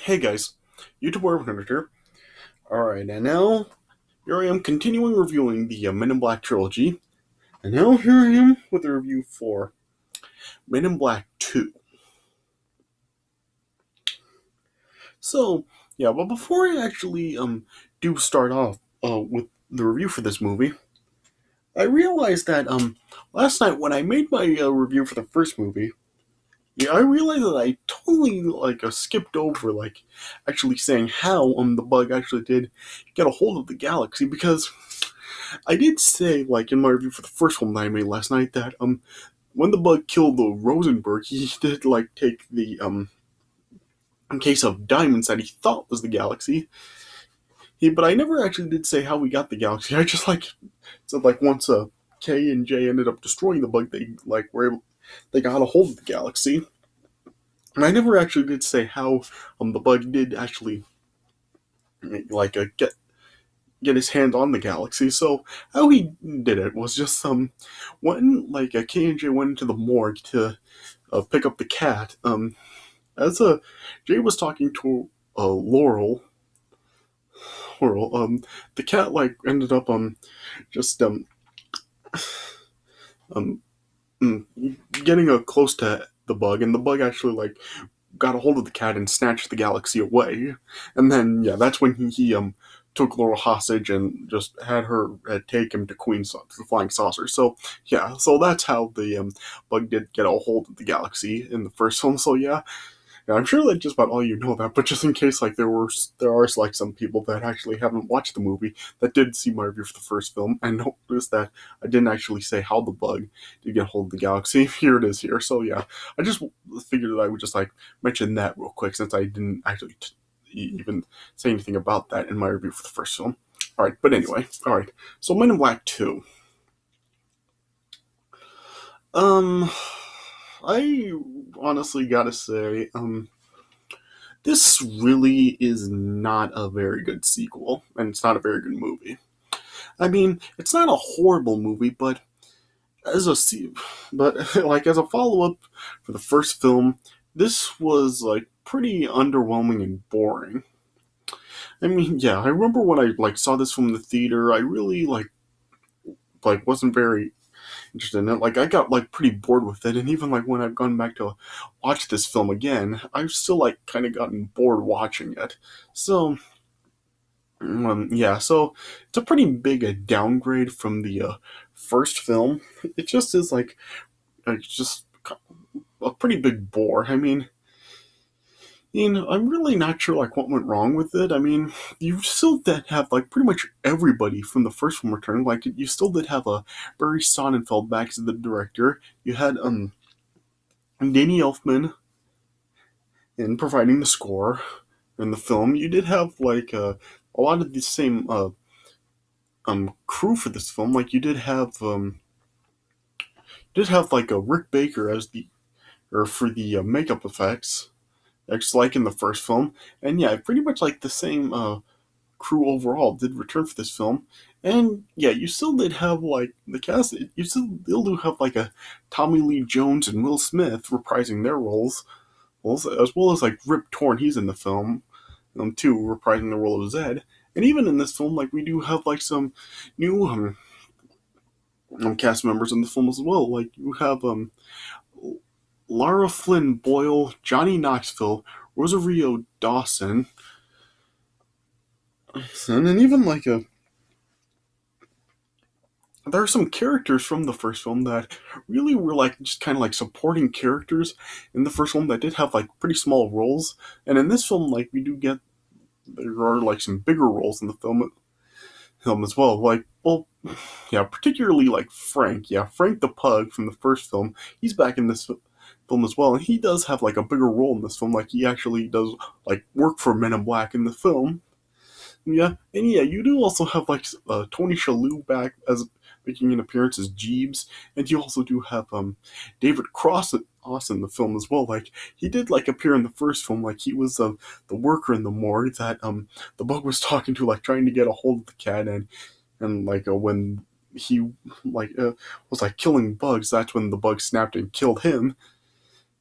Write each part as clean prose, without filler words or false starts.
Hey guys, YouTube Warrior here. Alright, and now here I am continuing reviewing the Men in Black trilogy. And now here I am with a review for Men in Black 2. So, yeah, but before I actually do start off with the review for this movie, I realized that last night when I made my review for the first movie, yeah, I realized that I totally skipped over actually saying how the bug actually did get a hold of the galaxy, because I did say in my review for the first one that I made last night that when the bug killed the Rosenberg, he did take the case of diamonds that he thought was the galaxy. But I never actually did say how we got the galaxy. I just said once K and J ended up destroying the bug, they got a hold of the galaxy. And I never actually did say how the bug did actually get his hand on the galaxy. So how he did it was just when K and J went into the morgue to pick up the cat. As Jay was talking to Laurel, the cat ended up just um getting close to the bug, and the bug actually got a hold of the cat and snatched the galaxy away. And then yeah, that's when he took Laurel hostage and just had her take him to the Flying Saucer. So yeah, so that's how the bug did get a hold of the galaxy in the first film. So yeah, I'm sure that just about all you know that, but just in case there are some people that actually haven't watched the movie that did see my review for the first film and noticed that I didn't actually say how the bug did get hold of the galaxy. Here it is here. So yeah, I just figured that I would just mention that real quick, since I didn't actually even say anything about that in my review for the first film. All right, but anyway, all right. So Men in Black 2. Um, I honestly gotta say, this really is not a very good sequel, and it's not a very good movie. I mean, it's not a horrible movie, but as a as a follow up for the first film, this was pretty underwhelming and boring. I mean, yeah, I remember when I saw this from the theater, I really wasn't very interested in it. I got pretty bored with it, and even when I've gone back to watch this film again, I've still kind of gotten bored watching it. So yeah, so it's a pretty big downgrade from the first film. It just is it's just a pretty big bore. I mean, I'm really not sure what went wrong with it. I mean, you still did have pretty much everybody from the first film return. You still did have Barry Sonnenfeld back as the director. You had Danny Elfman in providing the score in the film. You did have a lot of the same crew for this film. You did have a Rick Baker as the or for the makeup effects, just like in the first film. And yeah, pretty much the same crew overall did return for this film. And yeah, you still did have the cast. You still do have a Tommy Lee Jones and Will Smith reprising their roles, as well as Rip Torn. He's in the film, too, reprising the role of Zed. And even in this film, we do have some new cast members in the film as well. You have Lara Flynn Boyle, Johnny Knoxville, Rosario Dawson, and even there are some characters from the first film that really were just kind of supporting characters in the first film that did have pretty small roles, and in this film we do get there are some bigger roles in the film as well. Yeah, particularly Frank. Yeah, Frank the Pug from the first film. He's back in this film as well, and he does have a bigger role in this film. He actually does work for Men in Black in the film. Yeah, and yeah, you do also have Tony Shalhoub back as making an appearance as Jeeves, and you also do have David Cross in the film as well. He did appear in the first film. He was the worker in the morgue that the bug was talking to, trying to get a hold of the cat, and when he was killing bugs, that's when the bug snapped and killed him.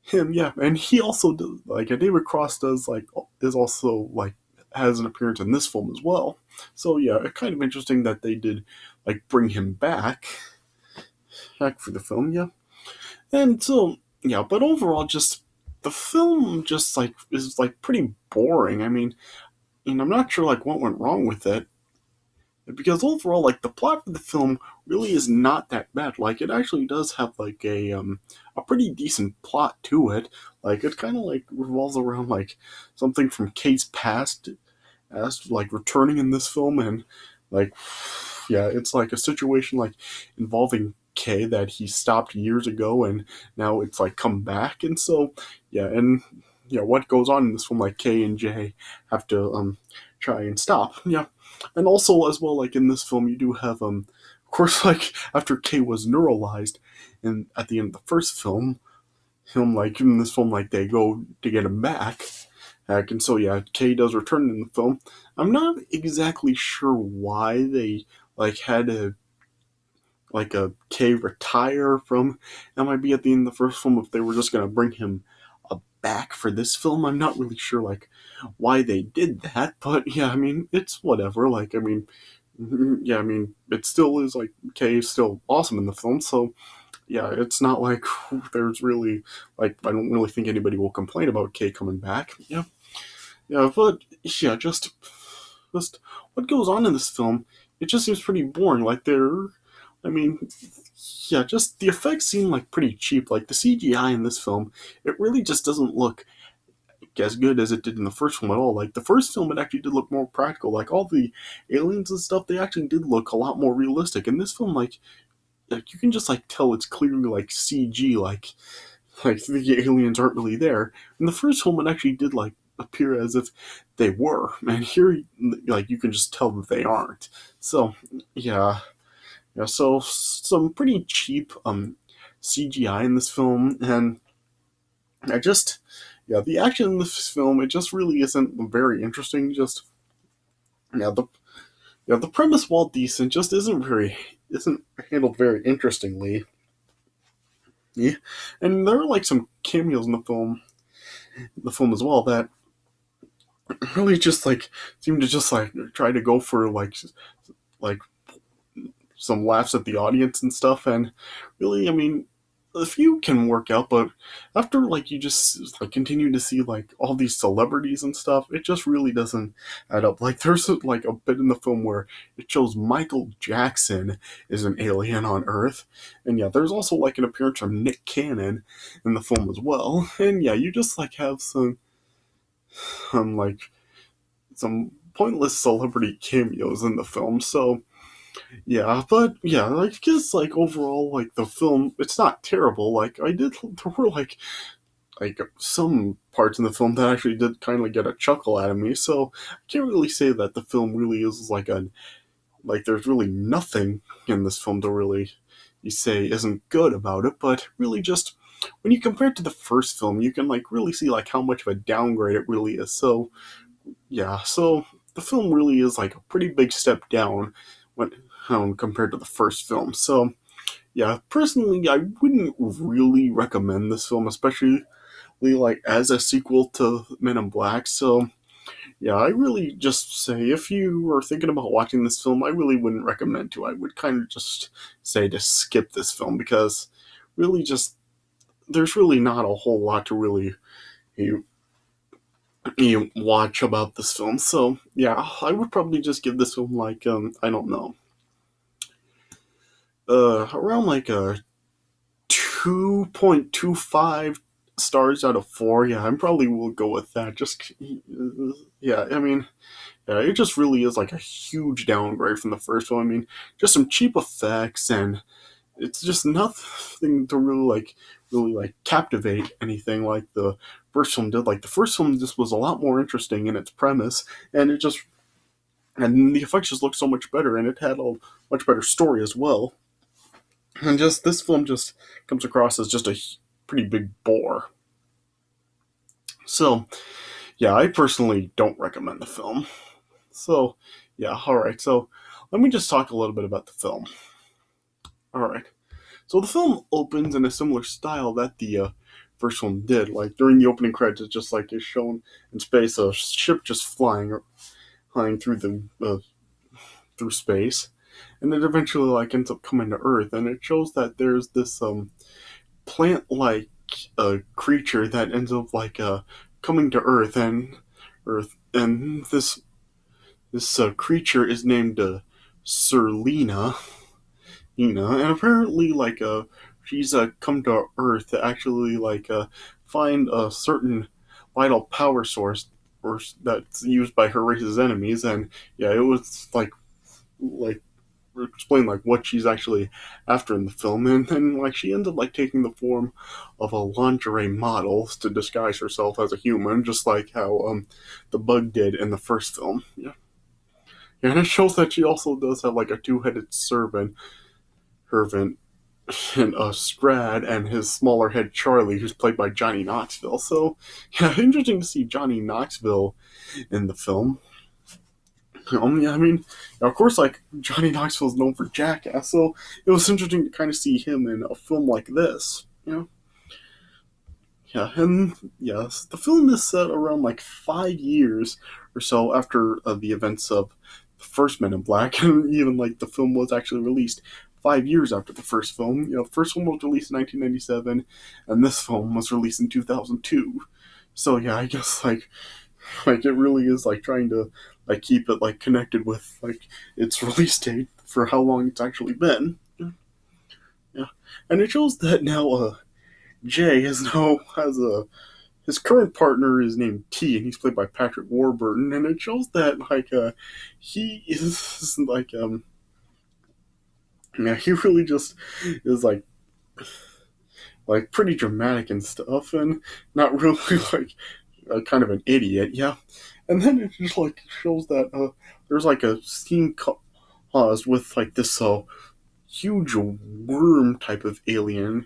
him, yeah, and he also does, like, David Cross does, like, is also, like, has an appearance in this film as well. So yeah, it's kind of interesting that they did, like, bring him back for the film, yeah. And so, yeah, but overall, just the film just like is like pretty boring. I mean, and I'm not sure like what went wrong with it because overall, like the plot of the film really is not that bad. Like it actually does have like a pretty decent plot to it. Like it kind of like revolves around like something from Kay's past as like returning in this film, and like yeah, it's like a situation like involving Kay that he stopped years ago, and now it's like come back, and so yeah, and yeah, what goes on in this film, like Kay and Jay have to try and stop, yeah, and also as well, like in this film, you do have of course, like after Kay was neuralized, and at the end of the first film, him like in this film, like they go to get him back. And so yeah, Kay does return in the film. I'm not exactly sure why they like had a Kay retire from MIB at the end of the first film if they were just gonna bring him back for this film. I'm not really sure like why they did that, but yeah, I mean it's whatever. Like I mean, yeah, I mean it still is like Kay is still awesome in the film, so yeah, it's not like there's really like I don't really think anybody will complain about Kay coming back. Yeah, yeah, but yeah, just what goes on in this film, it just seems pretty boring. Like I mean, yeah, just the effects seem like pretty cheap. Like the CGI in this film, it really just doesn't look as good as it did in the first film at all. Like the first film, it actually did look more practical. Like all the aliens and stuff, they actually did look a lot more realistic. In this film, like you can just like tell it's clearly like CG. Like the aliens aren't really there. In the first film, it actually did like appear as if they were, and here like you can just tell that they aren't. So yeah, yeah. So some pretty cheap CGI in this film, and I just yeah the action in this film it just really isn't very interesting. Just yeah the premise, while decent, just isn't handled very interestingly. Yeah, and there are like some cameos in the film as well that really just like seem to just like try to go for like some laughs at the audience and stuff, and really I mean a few can work out, but after like you just like continue to see like all these celebrities and stuff, it just really doesn't add up. Like there's like a bit in the film where it shows Michael Jackson is an alien on Earth, and yeah, there's also like an appearance from Nick Cannon in the film as well, and yeah, you just like have like some pointless celebrity cameos in the film. So yeah, but yeah, I guess like overall, like the film, it's not terrible. Like there were like some parts in the film that actually did kind of get a chuckle out of me. So I can't really say that the film really is like there's really nothing in this film to really you say isn't good about it. But really, just when you compare it to the first film, you can like really see like how much of a downgrade it really is. So yeah, so the film really is like a pretty big step down when compared to the first film. So yeah, personally, I wouldn't really recommend this film, especially like as a sequel to Men in Black. So yeah, I really just say if you are thinking about watching this film, I really wouldn't recommend to. I would kind of just say to skip this film because really just there's really not a whole lot to really you you watch about this film. So yeah, I would probably just give this film like I don't know, around like a 2.25 stars out of 4. Yeah, I probably will go with that. Just yeah, I mean, yeah, it just really is like a huge downgrade from the first one. I mean, just some cheap effects, and it's just nothing to really like captivate anything like the first film did. Like the first film just was a lot more interesting in its premise, and and the effects just looked so much better, and it had a much better story as well. And just this film just comes across as just a pretty big bore. So yeah, I personally don't recommend the film. So yeah, all right. So let me just talk a little bit about the film. All right. So the film opens in a similar style that the first one did. Like during the opening credits, it's just like is shown in space, a ship just flying through through space, and it eventually like ends up coming to Earth, and it shows that there's this plant like creature that ends up like coming to Earth, and this creature is named Serlina, and apparently like she's come to Earth to actually like find a certain vital power source or that's used by her race's enemies, and yeah, it was like explain like what she's actually after in the film, and then like she ends up like taking the form of a lingerie model to disguise herself as a human, just like how the bug did in the first film. Yeah, yeah, and it shows that she also does have like a two-headed servant and Strad and his smaller head Charlie, who's played by Johnny Knoxville. So yeah, interesting to see Johnny Knoxville in the film. Yeah, I mean, of course, like Johnny Knoxville's known for Jackass, so it was interesting to kind of see him in a film like this. Yeah, and yes, the film is set around like 5 years or so after the events of the first Men in Black, and even like the film was actually released 5 years after the first film. The first one was released in 1997, and this film was released in 2002. So yeah, I guess like it really is like trying to like keep it like connected with like its release date for how long it's actually been. Yeah, and it shows that now Jay has a his current partner is named T, and he's played by Patrick Warburton, and it shows that like he is yeah, he really just is like pretty dramatic and stuff, and not really like kind of an idiot. Yeah, and then it just like shows that there's like a scene caused with like this huge worm type of alien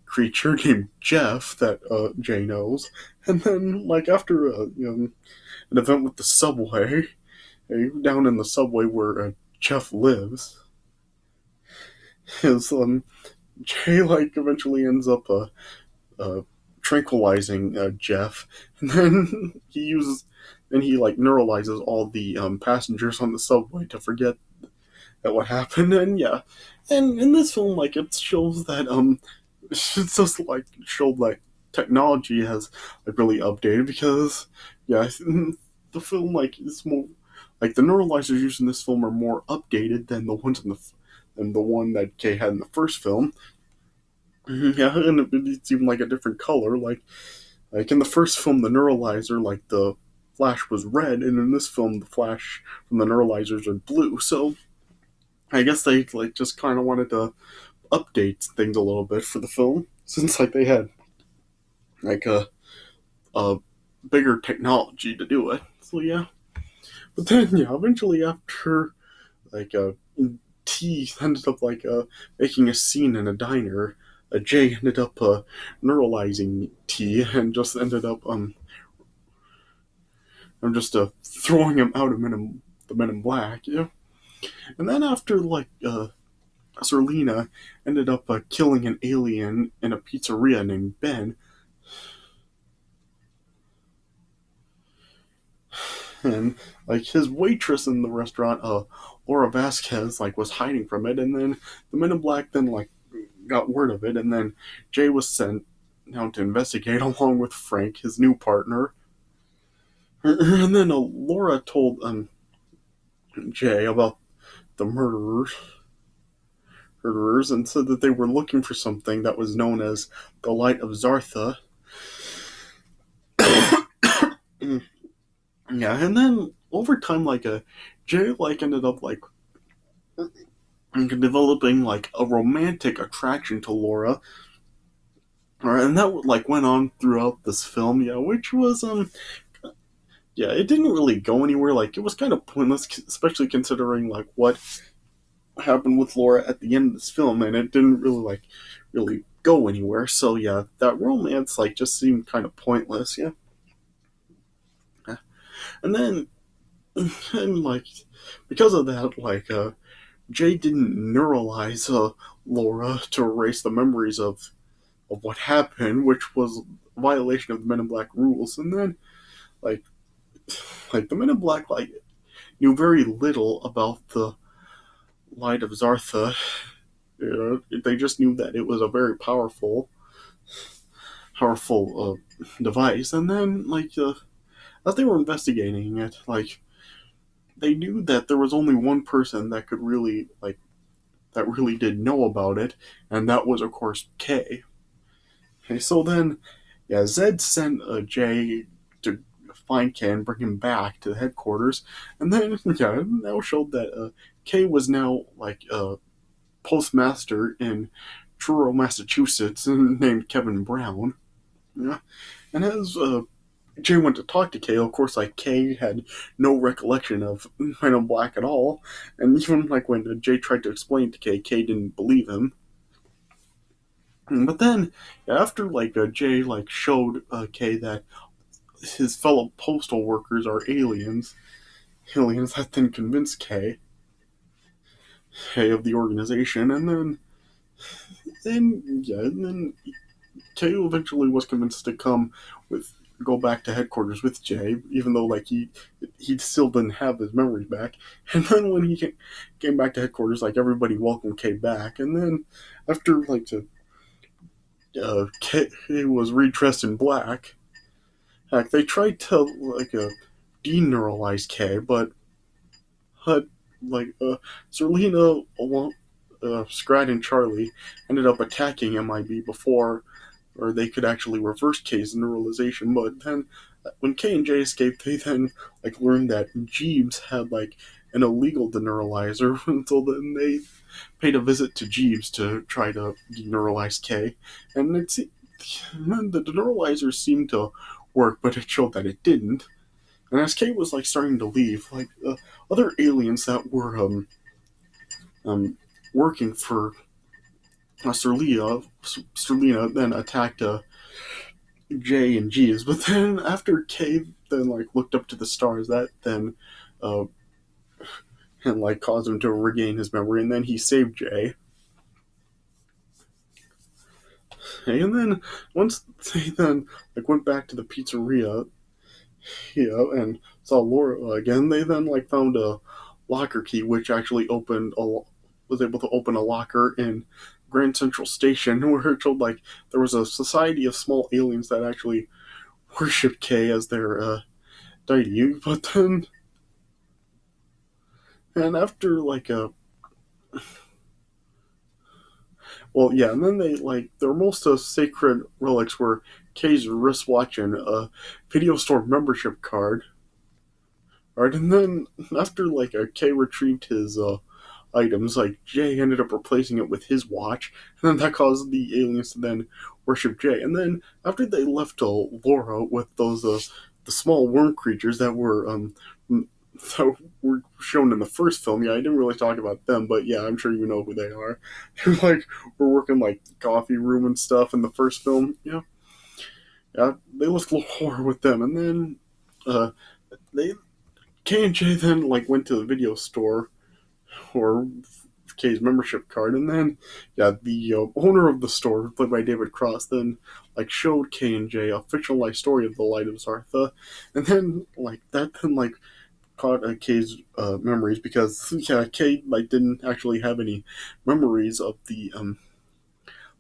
creature named Jeff that Jay knows, and then like after an event with the subway, down in the subway where Jeff lives, is Jay like eventually ends up tranquilizing Jeff, and then he like neuralizes all the passengers on the subway to forget that what happened, and yeah, and in this film like it shows that it's just like showed like technology has like really updated because yeah, the film like is more like the neuralizers used in this film are more updated than the ones in than the one that Kay had in the first film. Yeah, and it's even like a different color. Like in the first film, the neuralizer like the flash was red, and in this film, the flash from the neuralizers are blue. So I guess they like just kind of wanted to update things a little bit for the film since like they had like a bigger technology to do it. So yeah, but then yeah, eventually after like T ended up like making a scene in a diner. Jay ended up neuralizing T and just ended up I'm just throwing him out of the Men in Black. Yeah, and then after like Serlina ended up killing an alien in a pizzeria named Ben, and like his waitress in the restaurant, Laura Vasquez, like was hiding from it, and then the Men in Black then like got word of it, and then Jay was sent down to investigate along with Frank, his new partner, and then Laura told Jay about the murderers, and said that they were looking for something that was known as the Light of Zartha. Yeah, and then over time, like Jay like ended up like developing like a romantic attraction to Laura, and that like went on throughout this film. Yeah, which was yeah, it didn't really go anywhere. Like it was kind of pointless, especially considering like what happened with Laura at the end of this film, and it didn't really go anywhere. So yeah, that romance like just seemed kind of pointless. Yeah, and then and like because of that, like Jay didn't neuralize Laura to erase the memories of of what happened, which was a violation of the Men in Black rules. And then like the Men in Black knew very little about the Light of Zartha. They just knew that it was a very powerful device. And then as they were investigating it, they knew that there was only one person that could really that really did know about it, and that was of course Kay. Okay, so then, yeah, Zed sent Jay to find Kay and bring him back to the headquarters, and then yeah, it now showed that Kay was now a postmaster in Truro, Massachusetts, named Kevin Brown. Yeah, and as Jay went to talk to Kay, of course, Kay had no recollection of Men in Black at all, and even when Jay tried to explain to Kay, Kay didn't believe him. But then, after Jay showed Kay that his fellow postal workers are aliens that then convinced Kay of the organization, and then Kay eventually was convinced to go back to headquarters with Jay, even though he still didn't have his memories back. And then when he came back to headquarters, everybody welcomed Kay back. And then after Kay was redressed in black, they tried to deneuralize Kay, but Serlina, Scrat, and Charlie ended up attacking MIB before or they could actually reverse Kay's neuralization. But then, when Kay and Jay escaped, they then learned that Jeeves had an illegal deneuralizer, and so then they paid a visit to Jeeves to try to deneuralize Kay, and the deneuralizer seemed to work, but it showed that it didn't. And as Kay was starting to leave, other aliens that were working for Sterlina then attacked Jay and Jeeves, but then after Kay then looked up to the stars, that then and caused him to regain his memory, and then he saved Jay. And then once they then went back to the pizzeria, and saw Laura again, they then found a locker key which actually was able to open a locker in Grand Central Station, where it showed there was a society of small aliens that actually worshipped Kay as their deity. But then, and after and then their most sacred relics were Kay's wristwatch and a video store membership card. Right, and then after Kay retrieved his items, Jay ended up replacing it with his watch, and then that caused the aliens to then worship Jay. And then after they left Laura with those the small worm creatures that were shown in the first film. Yeah, I didn't really talk about them, but yeah, I'm sure you know who they are. They were working coffee room and stuff in the first film. Yeah, they left Laura with them, and then they Kay and Jay then went to the video store or Kay's membership card, and then the owner of the store, played by David Cross, then showed Kay and Jay a fictionalized story of the Light of Zartha, and then that then caught Kay's memories, because Kay didn't actually have any memories of the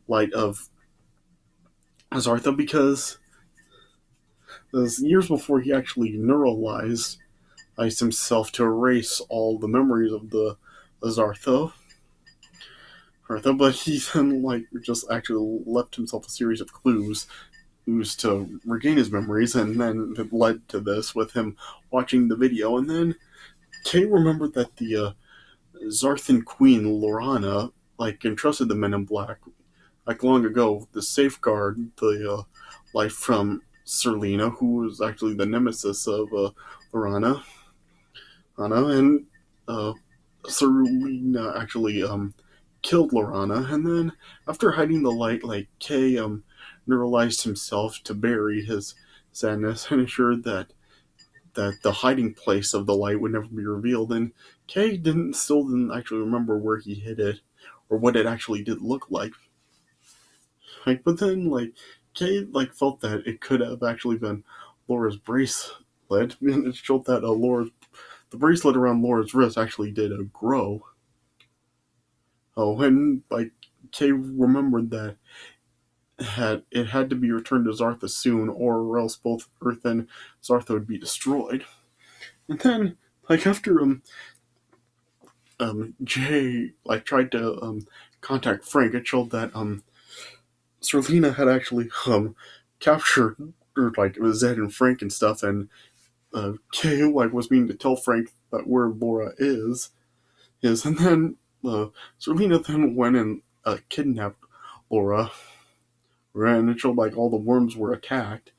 Light of Zartha, because it was years before he actually neuralized himself to erase all the memories of the Zartha. But he then just actually left himself a series of clues to regain his memories, and then it led to this with him watching the video. And then Kay remembered that the Zarthan queen Lorana entrusted the Men in Black long ago to safeguard the life from Serlina, who was actually the nemesis of Lorana. And Serlina actually killed Lorana, and then after hiding the light, Kay neuralized himself to bury his sadness and ensured that the hiding place of the light would never be revealed. And Kay still didn't actually remember where he hid it or what it actually did look like. Like, but then like Kay like felt that it could have actually been Laura's bracelet, and it showed that the bracelet around Laura's wrist actually did grow. Oh, and like Kay remembered that it had to be returned to Zartha soon, or else both Earth and Zartha would be destroyed. And then, like after Jay like tried to contact Frank, it showed that Serlina had actually captured or like it was Zed and Frank and stuff, and Kay like was meaning to tell Frank that where Laura is, and then Serlina then went and kidnapped Laura, and it showed like all the worms were hacked,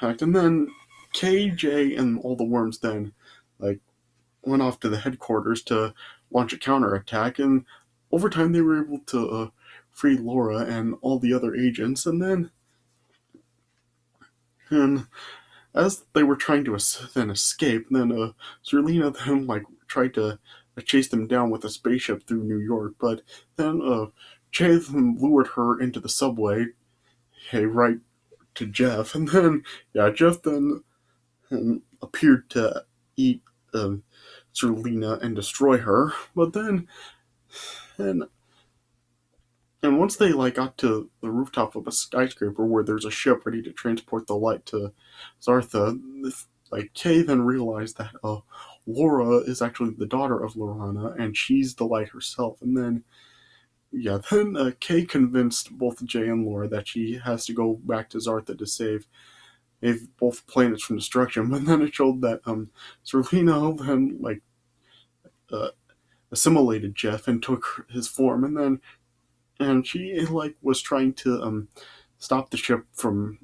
and then KJ and all the worms then like went off to the headquarters to launch a counterattack, and over time they were able to free Laura and all the other agents, and as they were trying to then escape, then Zerlina then like tried to chase them down with a spaceship through New York, but then Jay then lured her into the subway, hey, right to Jeff, and then yeah, Jeff then appeared to eat Zerlina and destroy her, but then and and once they like got to the rooftop of a skyscraper where there's a ship ready to transport the light to Zartha, like Kay then realized that Laura is actually the daughter of Lorana, and she's the light herself. And then yeah, then Kay convinced both Jay and Laura that she has to go back to Zartha to save both planets from destruction. But then it showed that Serlina then like uh, assimilated Jeff and took his form, and she like was trying to stop the ship from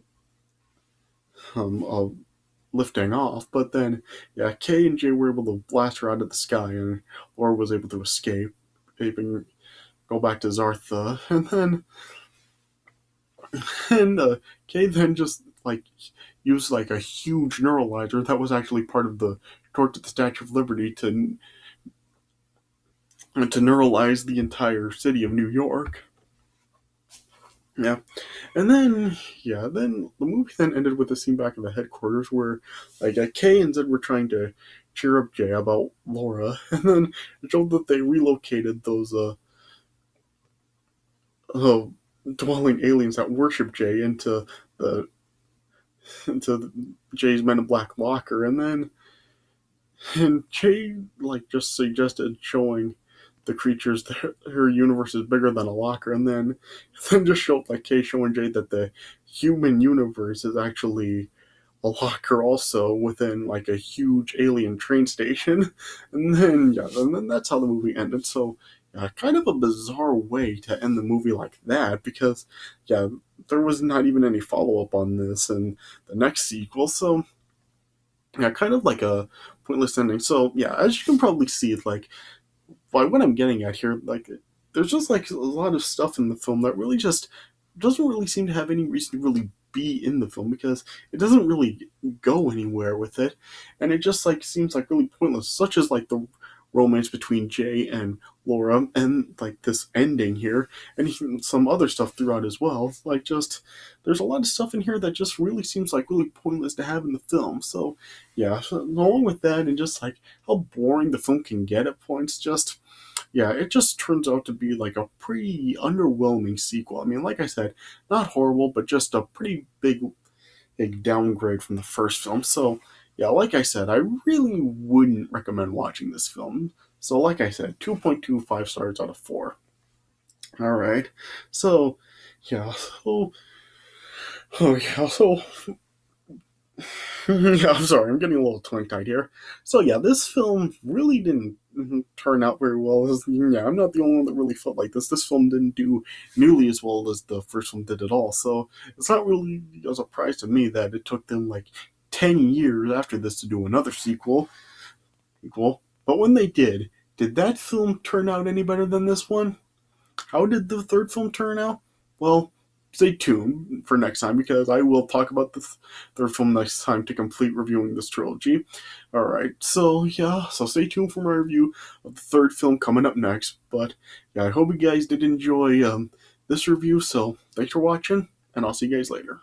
lifting off, but then yeah, Kay and Jay were able to blast her out of the sky, and Laura was able to escape and go back to Zartha, and Kay then just like used like a huge neuralizer that was actually part of the torch at the Statue of Liberty to neuralize the entire city of New York. Yeah. And then, yeah, then the movie then ended with a scene back at the headquarters where, like, Kay and Zed were trying to cheer up Jay about Laura, and then it showed that they relocated those uh, dwelling aliens that worship Jay the into Jay's Men in Black locker, and Jay like just suggested showing the creatures that her universe is bigger than a locker, and then just showed like Kay showing Jay that the human universe is actually a locker also within like a huge alien train station, and then yeah, and then that's how the movie ended. So yeah, kind of a bizarre way to end the movie like that, because yeah, there was not even any follow up on this and the next sequel. So yeah, kind of like a pointless ending. So yeah, as you can probably see, like what I'm getting at here, like there's just like a lot of stuff in the film that really just doesn't really seem to have any reason to really be in the film, because it doesn't really go anywhere with it, and it just like seems like really pointless, such as like the romance between Jay and Laura, and like this ending here, and even some other stuff throughout as well. Like just there's a lot of stuff in here that just really seems like really pointless to have in the film. So yeah, so along with that, and just like how boring the film can get at points, just yeah, it just turns out to be like a pretty underwhelming sequel. I mean, like I said, not horrible, but just a pretty big downgrade from the first film. So, yeah, like I said, I really wouldn't recommend watching this film. So, like I said, 2.25 stars out of 4. All right. So, yeah, so, oh, yeah, so yeah, I'm sorry, I'm getting a little tongue tied here. So yeah, this film really didn't turn out very well. Yeah, I'm not the only one that really felt like this. This film didn't do nearly as well as the first one did at all. So it's not really a surprise to me that it took them like 10 years after this to do another sequel. But when they did that film turn out any better than this one? How did the third film turn out? Well, stay tuned for next time, because I will talk about the third film next time to complete reviewing this trilogy. Alright, so yeah, so stay tuned for my review of the third film coming up next. But yeah, I hope you guys did enjoy this review. So thanks for watching, and I'll see you guys later.